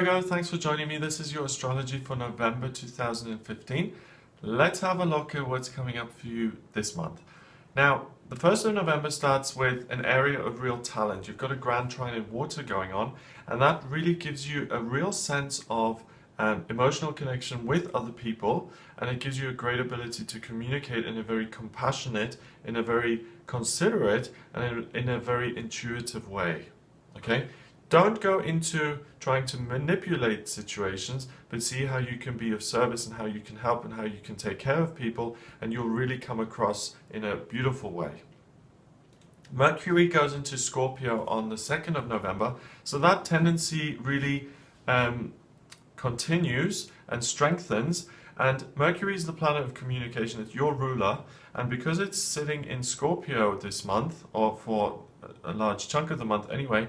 Virgo, thanks for joining me. This is your astrology for November 2015. Let's have a look at what's coming up for you this month. Now, the 1st of November starts with an area of real talent. You've got a grand trine in water going on, and that really gives you a real sense of emotional connection with other people, and it gives you a great ability to communicate in a very compassionate, in a very considerate, and in a very intuitive way. Okay? Don't go into trying to manipulate situations, but see how you can be of service and how you can help and how you can take care of people, and you'll really come across in a beautiful way. Mercury goes into Scorpio on the 2nd of November, so that tendency really continues and strengthens. And Mercury is the planet of communication, it's your ruler, and because it's sitting in Scorpio this month, or for a large chunk of the month anyway,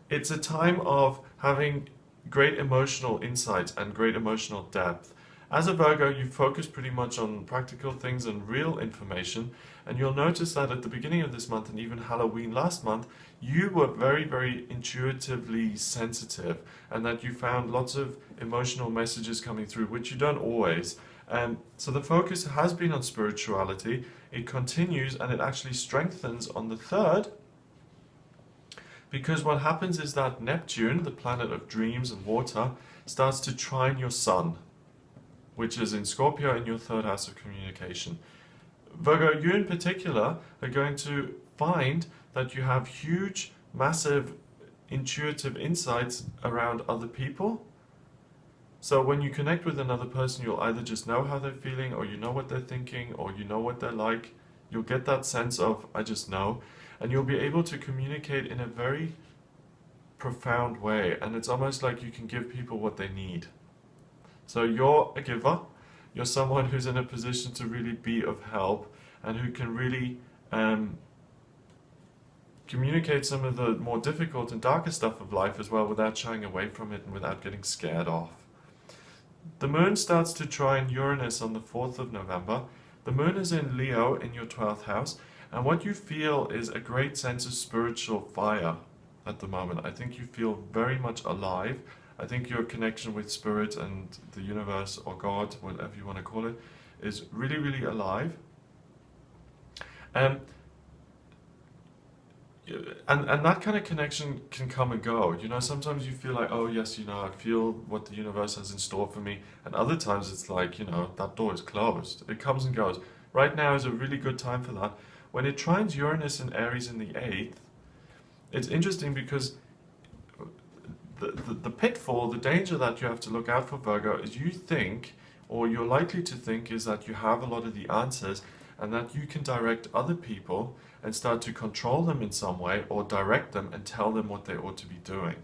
it's a time of having great emotional insight and great emotional depth. As a Virgo, you focus pretty much on practical things and real information, and you'll notice that at the beginning of this month and even Halloween last month, you were very, very intuitively sensitive, and that you found lots of emotional messages coming through, which you don't always. So the focus has been on spirituality. It continues, and it actually strengthens on the 3rd, because what happens is that Neptune, the planet of dreams and water, starts to trine your Sun, which is in Scorpio in your 3rd house of communication. Virgo, you in particular are going to find that you have huge, massive, intuitive insights around other people. So when you connect with another person, you'll either just know how they're feeling, or you know what they're thinking, or you know what they're like. You'll get that sense of, I just know. And you'll be able to communicate in a very profound way, and it's almost like you can give people what they need. So you're a giver, you're someone who's in a position to really be of help, and who can really communicate some of the more difficult and darker stuff of life as well, without shying away from it and without getting scared off. The moon starts to trine Uranus on the 4th of November. The moon is in Leo in your 12th house, and what you feel is a great sense of spiritual fire at the moment. I think you feel very much alive. I think your connection with spirit and the universe, or God, whatever you want to call it, is really, really alive. And that kind of connection can come and go. You know, sometimes you feel like, oh yes, you know, I feel what the universe has in store for me. And other times it's like, you know, that door is closed. It comes and goes. Right now is a really good time for that. When it trines Uranus and Aries in the 8th, it's interesting because the pitfall, the danger that you have to look out for, Virgo, is you think, or you're likely to think, is that you have a lot of the answers, and that you can direct other people and start to control them in some way, or direct them and tell them what they ought to be doing.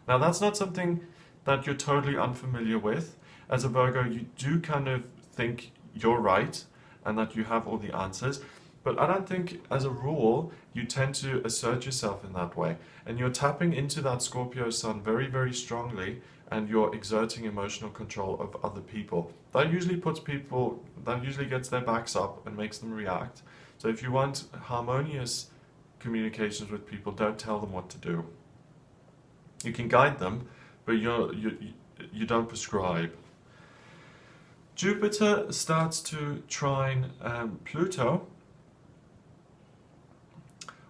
Now, that's not something that you're totally unfamiliar with. As a Virgo, you do kind of think you're right and that you have all the answers. But I don't think, as a rule, you tend to assert yourself in that way. And you're tapping into that Scorpio Sun very, very strongly, and you're exerting emotional control of other people. That usually gets their backs up and makes them react. So if you want harmonious communications with people, don't tell them what to do. You can guide them, but you don't prescribe. Jupiter starts to trine Pluto.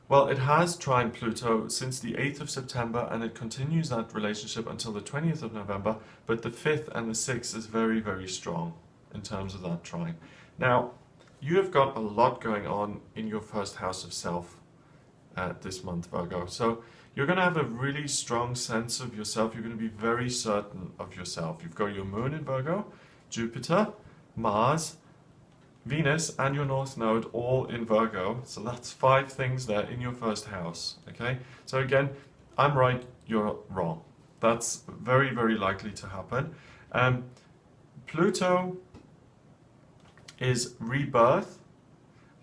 Well, it has trine Pluto since the 8th of September, and it continues that relationship until the 20th of November, but the 5th and the 6th is very, very strong in terms of that trine. Now, you have got a lot going on in your 1st house of self this month, Virgo. So you're going to have a really strong sense of yourself. You're going to be very certain of yourself. You've got your moon in Virgo, Jupiter, Mars, Venus, and your North Node all in Virgo. So that's 5 things there in your 1st house. Okay? So again, I'm right, you're wrong. That's very, very likely to happen. Pluto is rebirth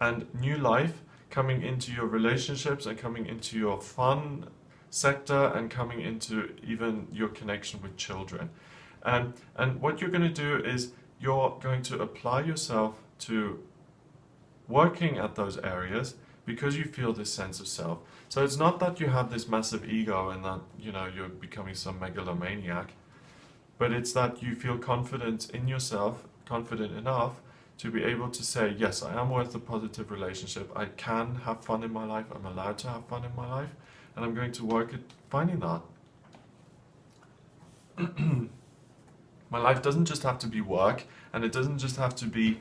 and new life coming into your relationships, and coming into your fun sector, and coming into even your connection with children. And what you're going to do is you're going to apply yourself to working at those areas, because you feel this sense of self. So it's not that you have this massive ego and that, you know, you're becoming some megalomaniac. but it's that you feel confident in yourself, confident enough to be able to say, yes, I am worth a positive relationship. I can have fun in my life. I'm allowed to have fun in my life. And I'm going to work at finding that. My life doesn't just have to be work, and it doesn't just have to be,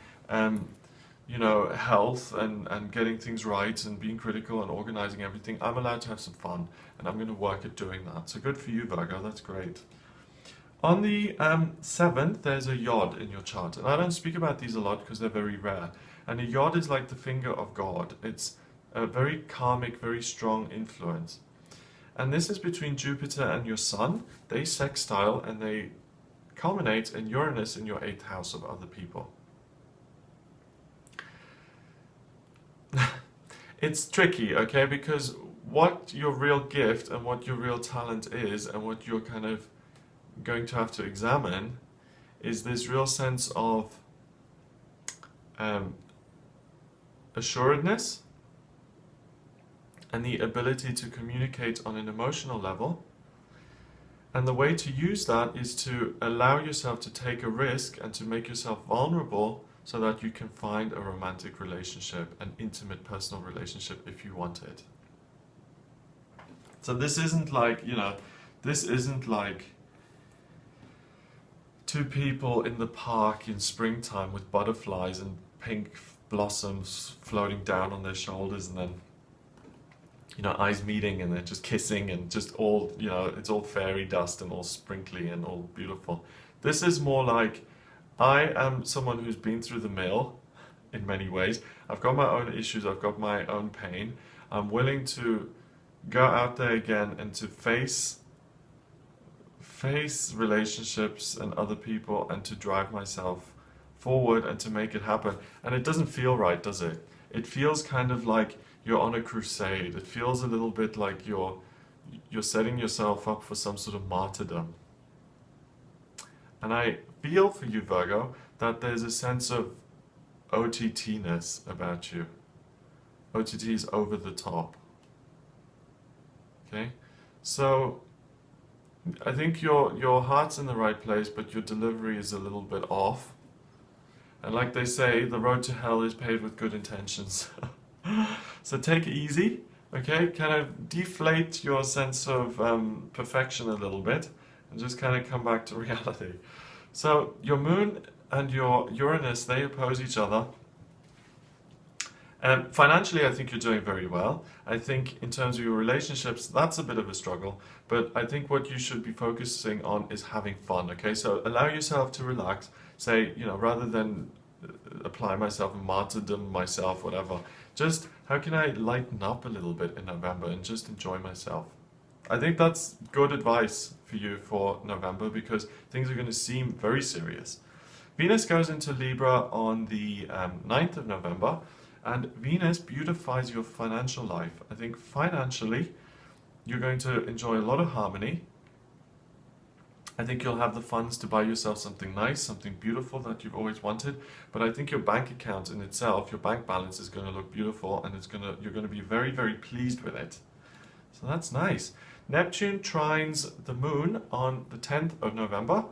health and getting things right and being critical and organizing everything. I'm allowed to have some fun, and I'm going to work at doing that. So good for you, Virgo. That's great. On the 7th, there's a yod in your chart. And I don't speak about these a lot because they're very rare. And a yod is like the finger of God. It's a very karmic, very strong influence. And this is between Jupiter and your Sun. They sextile and they culminate in Uranus in your 8th house of other people. It's tricky, okay? Because what your real gift and what your real talent is and what you're kind of going to have to examine is this real sense of assuredness and the ability to communicate on an emotional level. And the way to use that is to allow yourself to take a risk and to make yourself vulnerable so that you can find a romantic relationship, an intimate personal relationship if you want it. So this isn't like, this isn't like two people in the park in springtime with butterflies and pink blossoms floating down on their shoulders and then, eyes meeting and they're just kissing and just all, it's all fairy dust and all sprinkly and all beautiful. This is more like, I am someone who's been through the mill in many ways. I've got my own issues, I've got my own pain. I'm willing to go out there again and to face relationships and other people and to drive myself forward and to make it happen. And it doesn't feel right, does it? It feels kind of like you're on a crusade. It feels a little bit like you're setting yourself up for some sort of martyrdom. And I feel for you, Virgo, that there's a sense of OTT-ness about you. OTT is over the top. Okay? So I think your heart's in the right place, but your delivery is a little bit off. And like they say, the road to hell is paved with good intentions. So take it easy, okay? Kind of deflate your sense of perfection a little bit and just kind of come back to reality. So your moon and your Uranus, they oppose each other. Financially, I think you're doing very well. I think in terms of your relationships, that's a bit of a struggle. But I think what you should be focusing on is having fun, okay? So allow yourself to relax. Say, rather than apply myself and martyrdom myself, whatever, just how can I lighten up a little bit in November and just enjoy myself? I think that's good advice for you for November because things are going to seem very serious. Venus goes into Libra on the 9th of November. And Venus beautifies your financial life. I think financially, you're going to enjoy a lot of harmony. I think you'll have the funds to buy yourself something nice, something beautiful that you've always wanted. But I think your bank account in itself, your bank balance is going to look beautiful and you're going to be very, very pleased with it. So that's nice. Neptune trines the moon on the 10th of November.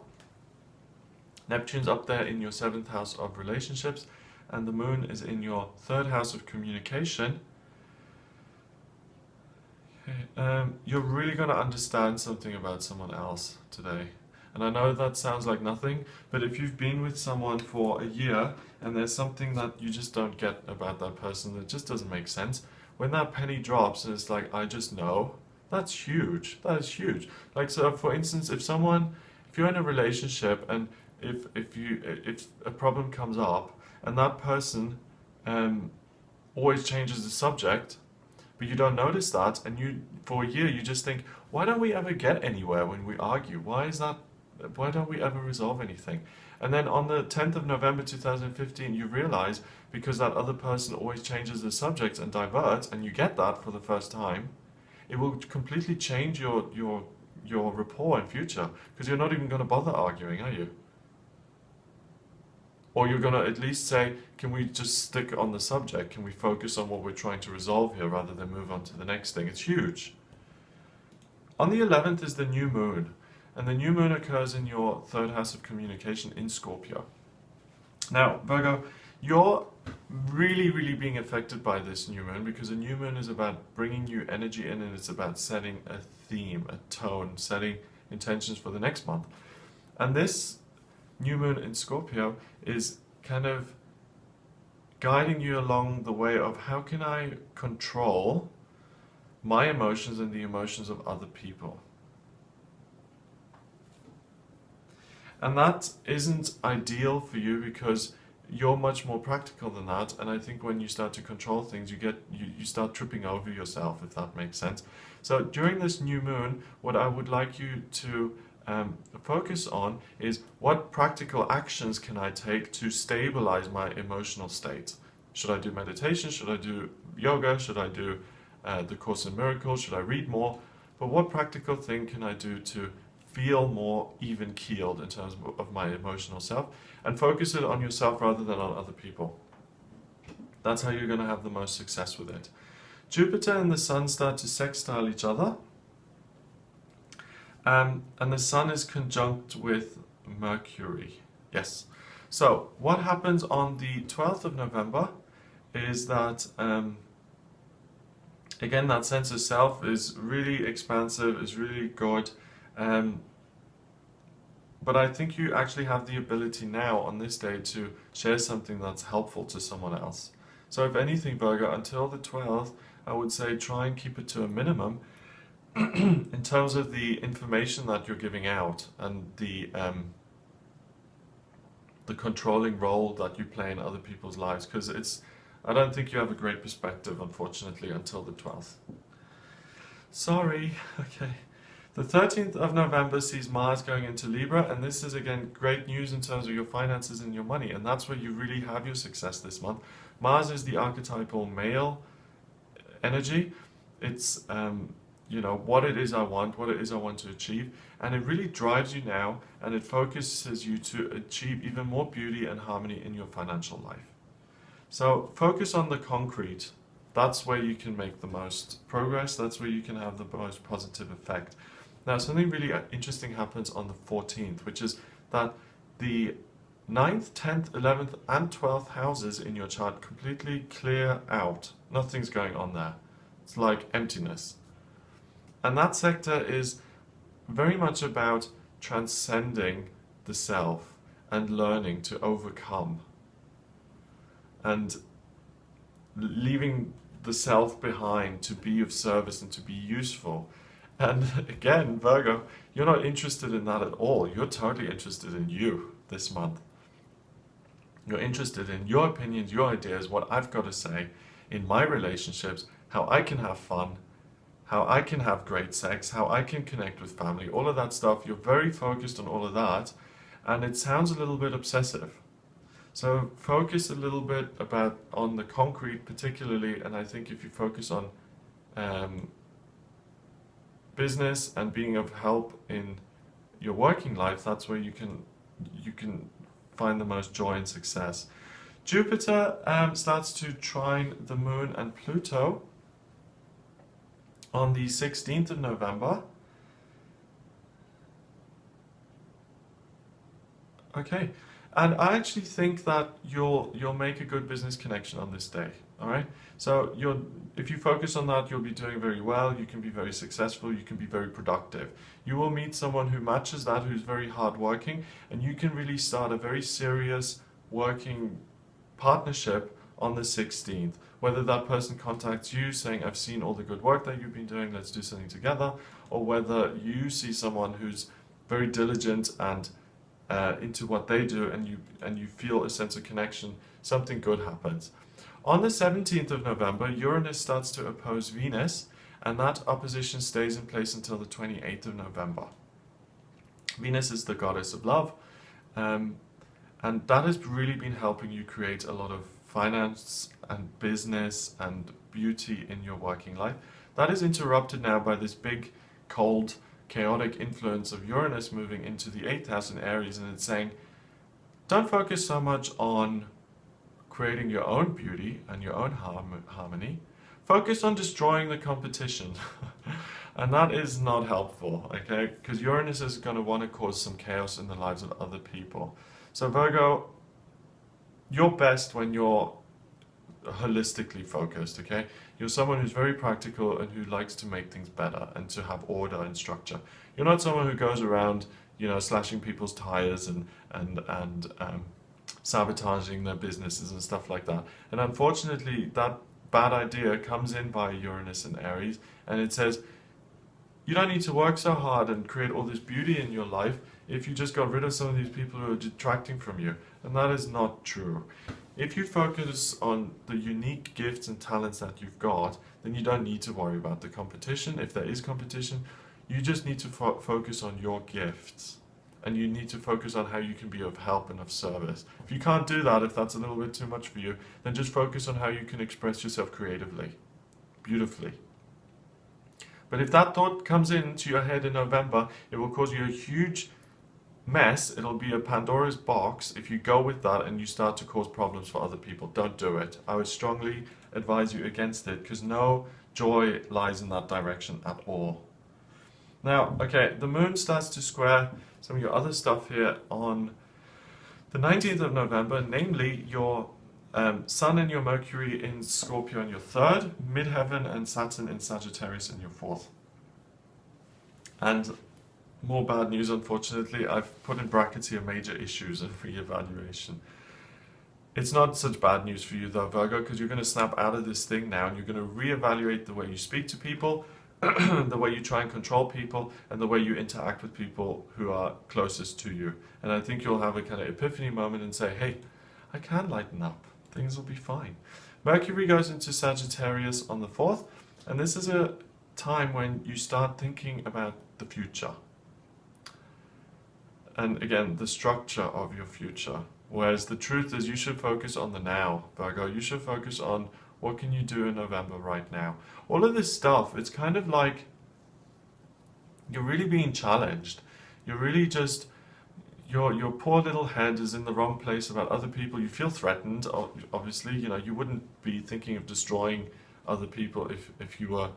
Neptune's up there in your 7th house of relationships. And the moon is in your 3rd house of communication. Okay. You're really going to understand something about someone else today. And I know that sounds like nothing, but if you've been with someone for a year and there's something that you just don't get about that person that just doesn't make sense, when that penny drops and it's like, I just know, that's huge. That is huge. Like, so for instance, if you're in a relationship and if a problem comes up, and that person always changes the subject, but you don't notice that, and for a year you just think, why don't we ever get anywhere when we argue? Why don't we ever resolve anything? And then on the 10th of November 2015, you realize, because that other person always changes the subject and diverts, and you get that for the first time, it will completely change your rapport in future, because you're not even going to bother arguing, are you? Or you're going to at least say, can we just stick on the subject? Can we focus on what we're trying to resolve here rather than move on to the next thing? It's huge. On the 11th is the new moon. and the new moon occurs in your third house of communication in Scorpio. Now, Virgo, you're really being affected by this new moon, because a new moon is about bringing new energy in, and it's about setting a theme, a tone, setting intentions for the next month. And this new moon in Scorpio is kind of guiding you along the way of how can I control my emotions and the emotions of other people. And that isn't ideal for you, because you're much more practical than that, and I think when you start to control things, you start tripping over yourself, if that makes sense. So during this new moon, what I would like you to focus on is, what practical actions can I take to stabilize my emotional state? Should I do meditation? Should I do yoga? Should I do the Course in Miracles? Should I read more? But what practical thing can I do to feel more even-keeled in terms of my emotional self, and focus it on yourself rather than on other people? That's how you're going to have the most success with it. Jupiter and the Sun start to sextile each other, and the Sun is conjunct with Mercury. Yes. So what happens on the 12th of November is that again, that sense of self is really expansive, is really good. But I think you actually have the ability now on this day to share something that's helpful to someone else. So if anything, Virgo, until the 12th, I would say try and keep it to a minimum in terms of the information that you're giving out, and the controlling role that you play in other people's lives, because I don't think you have a great perspective, unfortunately, until the 12th. Sorry. Okay. The 13th of November sees Mars going into Libra, and this is again great news in terms of your finances and your money, and that's where you really have your success this month. Mars is the archetypal male energy. It's you know, what it is I want, what it is I want to achieve, and it really drives you now, and it focuses you to achieve even more beauty and harmony in your financial life. So focus on the concrete. That's where you can make the most progress. That's where you can have the most positive effect. Now, something really interesting happens on the 14th, which is that the 9th, 10th, 11th, and 12th houses in your chart completely clear out. Nothing's going on there. It's like emptiness. And that sector is very much about transcending the self and learning to overcome and leaving the self behind to be of service and to be useful. And again, Virgo, you're not interested in that at all. You're totally interested in you this month. You're interested in your opinions, your ideas, what I've got to say in my relationships, how I can have fun, how I can have great sex, how I can connect with family, all of that stuff. You're very focused on all of that, and it sounds a little bit obsessive. So focus a little bit on the concrete particularly, and I think if you focus on business and being of help in your working life, that's where you can find the most joy and success. Jupiter starts to trine the Moon and Pluto on the 16th of November. Okay, and I actually think that you'll make a good business connection on this day. All right, so if you focus on that, you'll be doing very well. You can be very successful. You can be very productive. You will meet someone who matches that, who's very hardworking, and you can really start a very serious working partnership on the 16th. Whether that person contacts you saying, "I've seen all the good work that you've been doing, let's do something together," or whether you see someone who's very diligent and into what they do, and you feel a sense of connection, something good happens. On the 17th of November, Uranus starts to oppose Venus, and that opposition stays in place until the 28th of November. Venus is the goddess of love, and that has really been helping you create a lot of finance and business and beauty in your working life. That is interrupted now by this big, cold, chaotic influence of Uranus moving into the 8th house in Aries, and it's saying, don't focus so much on creating your own beauty and your own harmony. Focus on destroying the competition. And that is not helpful, okay? Because Uranus is going to want to cause some chaos in the lives of other people. So Virgo, you're best when you're holistically focused, okay? You're someone who's very practical and who likes to make things better and to have order and structure. You're not someone who goes around, you know, slashing people's tires and sabotaging their businesses and stuff like that. And unfortunately, that bad idea comes in by Uranus and Aries, and it says, you don't need to work so hard and create all this beauty in your life if you just got rid of some of these people who are detracting from you. And that is not true. If you focus on the unique gifts and talents that you've got, then you don't need to worry about the competition. If there is competition, you just need to focus on your gifts. And you need to focus on how you can be of help and of service. If you can't do that, if that's a little bit too much for you, then just focus on how you can express yourself creatively, beautifully. But if that thought comes into your head in November, it will cause you a huge mess. It'll be a Pandora's box if you go with that and you start to cause problems for other people. Don't do it. I would strongly advise you against it, because no joy lies in that direction at all. Now, okay, the moon starts to square some of your other stuff here on the 19th of November, namely your Sun and your Mercury in Scorpio in your 3rd, Midheaven and Saturn in Sagittarius in your 4th. And more bad news, unfortunately. I've put in brackets here major issues and reevaluation. It's not such bad news for you though, Virgo, because you're going to snap out of this thing now and you're going to reevaluate the way you speak to people, the way you try and control people, and the way you interact with people who are closest to you. And I think you'll have a kind of epiphany moment and say, hey, I can lighten up. Things will be fine. Mercury goes into Sagittarius on the 4th, and this is a time when you start thinking about the future. And again, the structure of your future. Whereas the truth is you should focus on the now, Virgo. You should focus on what can you do in November right now. All of this stuff, it's kind of like you're really being challenged. You're really just, your poor little head is in the wrong place about other people. You feel threatened, obviously. You know, you wouldn't be thinking of destroying other people if you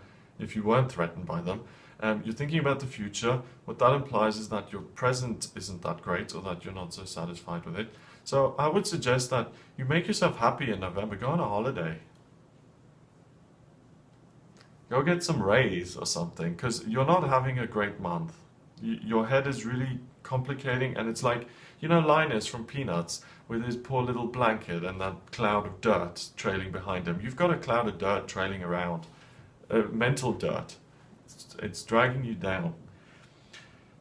weren't threatened by them. You're thinking about the future. What that implies is that your present isn't that great, or that you're not so satisfied with it. So I would suggest that you make yourself happy in November. Go on a holiday. Go get some rays or something, because you're not having a great month. Your head is really complicating, and it's like, you know, Linus from Peanuts with his poor little blanket and that cloud of dirt trailing behind him. You've got a cloud of dirt trailing around, mental dirt. It's dragging you down.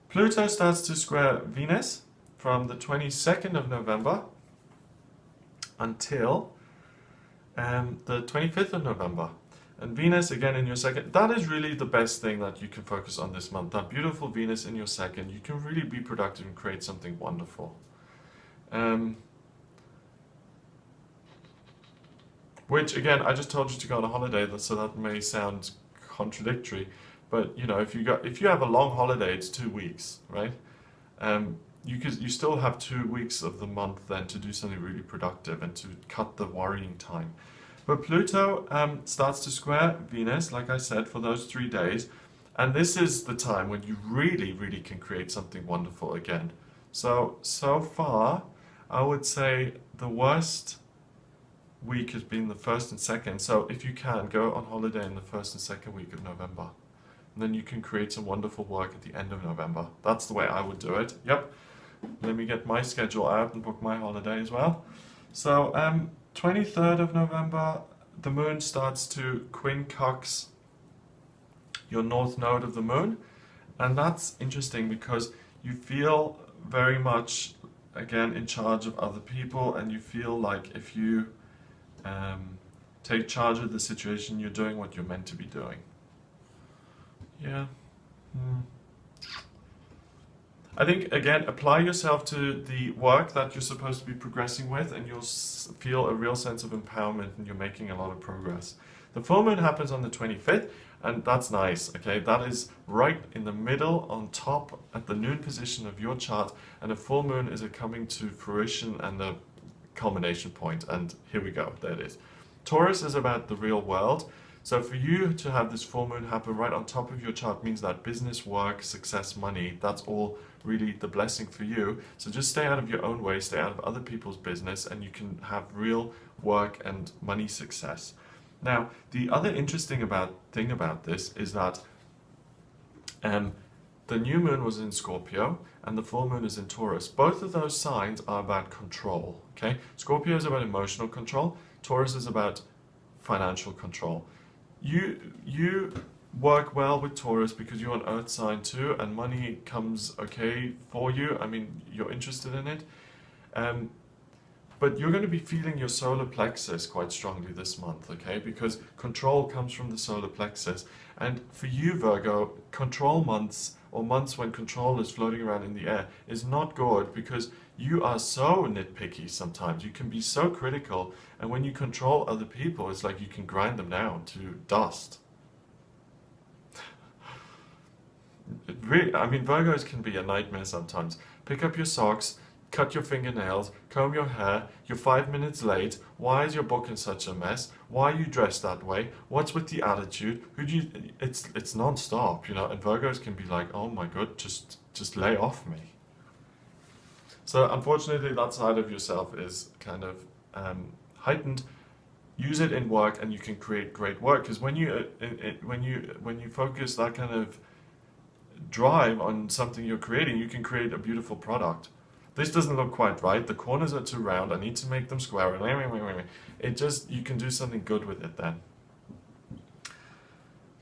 Pluto starts to square Venus from the 22nd of November until the 25th of November. And Venus again in your 2nd. That is really the best thing that you can focus on this month. That beautiful Venus in your 2nd. You can really be productive and create something wonderful. Which again, I just told you to go on a holiday, so that may sound contradictory. But you know, if you have a long holiday, it's 2 weeks, right? You still have 2 weeks of the month then to do something really productive and to cut the worrying time. But Pluto starts to square Venus, like I said, for those 3 days. And this is the time when you really, really can create something wonderful again. So far, I would say the worst week has been the 1st and 2nd. So if you can, go on holiday in the 1st and 2nd week of November. And then you can create some wonderful work at the end of November. That's the way I would do it. Yep. Let me get my schedule out and book my holiday as well. So 23rd of November, the moon starts to quincunx your north node of the moon. And that's interesting because you feel very much, again, in charge of other people, and you feel like if you take charge of the situation, you're doing what you're meant to be doing. Yeah. I think, again, apply yourself to the work that you're supposed to be progressing with, and you'll feel a real sense of empowerment, and you're making a lot of progress. The full moon happens on the 25th, and that's nice, okay? That is right in the middle, on top, at the noon position of your chart, and a full moon is a coming to fruition and a culmination point, and here we go, there it is. Taurus is about the real world. So for you to have this full moon happen right on top of your chart means that business, work, success, money, that's all really the blessing for you. So just stay out of your own way, stay out of other people's business, and you can have real work and money success. Now, the other interesting thing about this is that the new moon was in Scorpio and the full moon is in Taurus. Both of those signs are about control, okay? Scorpio is about emotional control. Taurus is about financial control. You work well with Taurus because you're an earth sign too, and money comes okay for you. I mean, you're interested in it. But you're going to be feeling your solar plexus quite strongly this month, okay? Because control comes from the solar plexus. And for you, Virgo, control months, or months when control is floating around in the air, is not good because you are so nitpicky sometimes. You can be so critical, and when you control other people, it's like you can grind them down to dust. I mean, Virgos can be a nightmare sometimes. Pick up your socks, cut your fingernails, comb your hair, you're 5 minutes late, why is your book in such a mess, why are you dressed that way, what's with the attitude, it's non-stop, you know, and Virgos can be like, oh my god, just lay off me. So unfortunately that side of yourself is kind of heightened. Use it in work and you can create great work, because when you focus that kind of drive on something you're creating, you can create a beautiful product. This doesn't look quite right, the corners are too round, I need to make them square, it just, you can do something good with it then.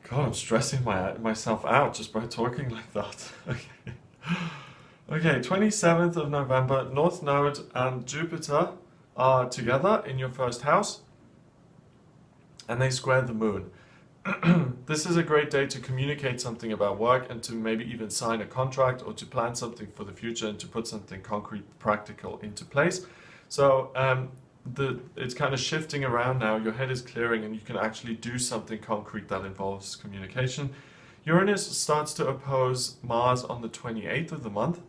God, I'm stressing myself out just by talking like that. Okay, 27th of November, North Node and Jupiter are together in your first house, and they square the moon. This is a great day to communicate something about work and to maybe even sign a contract or to plan something for the future and to put something concrete, practical into place. So it's kind of shifting around now, your head is clearing and you can actually do something concrete that involves communication. Uranus starts to oppose Mars on the 28th of the month,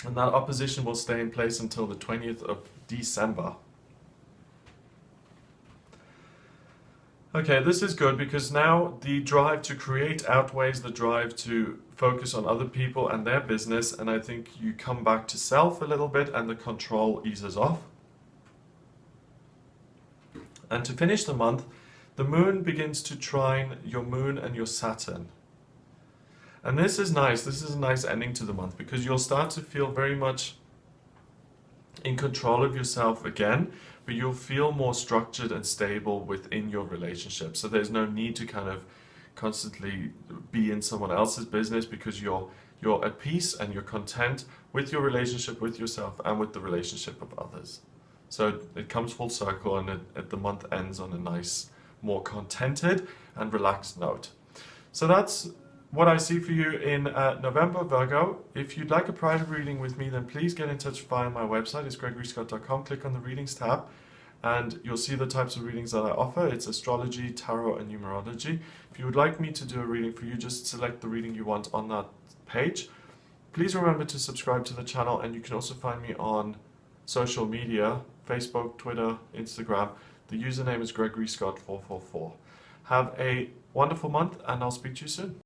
and that opposition will stay in place until the 20th of December. Okay, this is good because now the drive to create outweighs the drive to focus on other people and their business, and I think you come back to self a little bit and the control eases off. And to finish the month, the moon begins to trine your moon and your Saturn. And this is nice, this is a nice ending to the month because you'll start to feel very much in control of yourself again, but you'll feel more structured and stable within your relationship. So there's no need to kind of constantly be in someone else's business because you're at peace and you're content with your relationship with yourself and with the relationship of others. So it comes full circle, and the month ends on a nice, more contented and relaxed note. So that's what I see for you in November, Virgo. If you'd like a private reading with me, then please get in touch via my website. It's gregoryscott.com. Click on the readings tab and you'll see the types of readings that I offer. It's astrology, tarot, and numerology. If you would like me to do a reading for you, just select the reading you want on that page. Please remember to subscribe to the channel, and you can also find me on social media, Facebook, Twitter, Instagram. The username is Gregory Scott 444. Have a wonderful month, and I'll speak to you soon.